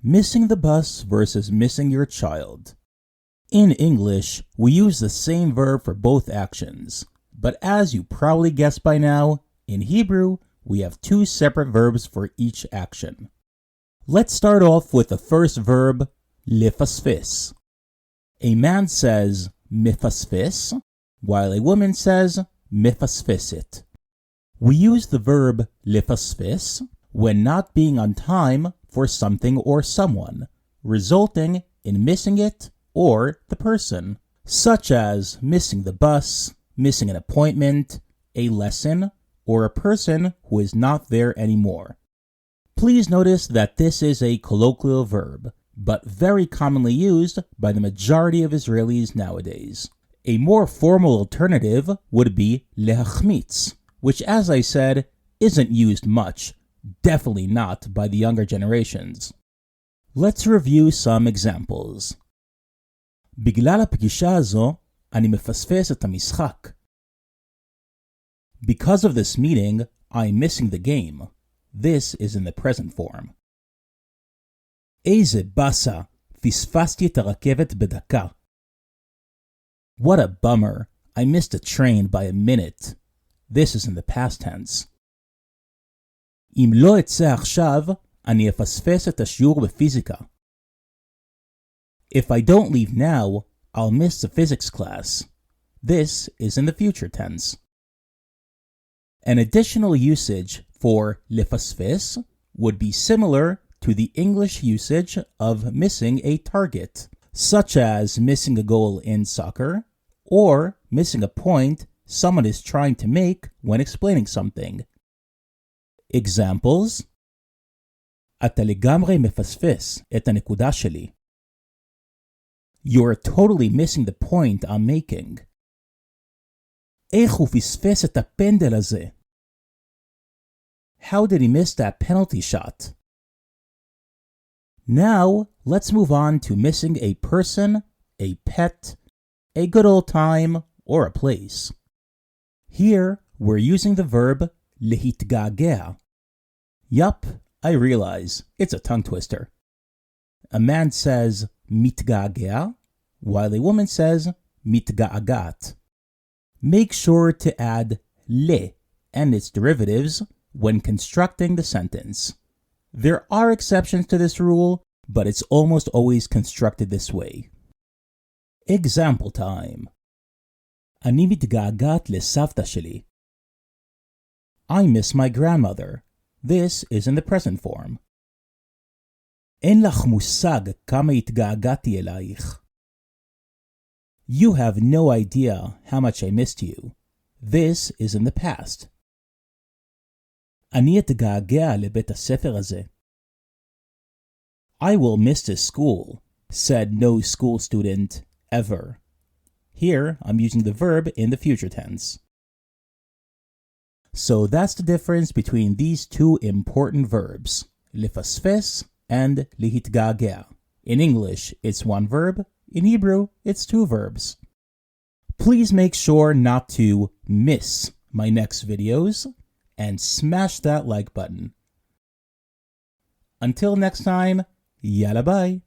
Missing the bus versus missing your child. In English, we use the same verb for both actions, but as you probably guessed by now, in Hebrew, we have two separate verbs for each action. Let's start off with the first verb, lefasfis. A man says mefasfis, while a woman says mefasfisit. We use the verb lefasfis when not being on time for something or someone, resulting in missing it or the person, such as missing the bus, missing an appointment, a lesson, or a person who is not there anymore. Please notice that this is a colloquial verb, but very commonly used by the majority of Israelis nowadays. A more formal alternative would be lehachmitz, which, as I said, isn't used much, definitely not by the younger generations. Let's review some examples. בגלל הפגישה הזו, אני מפספס את המשחק. Because of this meeting, I'm missing the game. This is in the present form. איזה באסה, פספסתי את הרכבת בדקה. What a bummer, I missed a train by a minute. This is in the past tense. אם לא אצא עכשיו, אני אפספס את השיעור בפיזיקה. If I don't leave now, I'll miss the physics class. This is in the future tense. An additional usage for lefasfis would be similar to the English usage of missing a target, such as missing a goal in soccer or missing a point someone is trying to make when explaining something. Examples: אתה לגמרי מפספס את הנקודה שלי. You're totally missing the point I'm making. איך הוא פספס את הפנדל הזה? How did he miss that penalty shot? Now, let's move on to missing a person, a pet, a good old time, or a place. Here, we're using the verb להתגעגע. Yup, I realize, it's a tongue twister. A man says מתגעגע, while a woman says מתגעגעת. Make sure to add le and its derivatives when constructing the sentence. There are exceptions to this rule, but it's almost always constructed this way. Example time. אני מתגעגעת לסבתא שלי. I miss my grandmother. This is in the present form. אין לך מושג כמה התגעגעתי אלייך. You have no idea how much I missed you. This is in the past. אני אתגעגע לבית הספר הזה. I will miss this school, said no school student ever. Here, I'm using the verb in the future tense. So that's the difference between these two important verbs, לפספס and להתגעגע. In English, it's one verb. In Hebrew, it's two verbs. Please make sure not to miss my next videos and smash that like button. Until next time, yalla bye.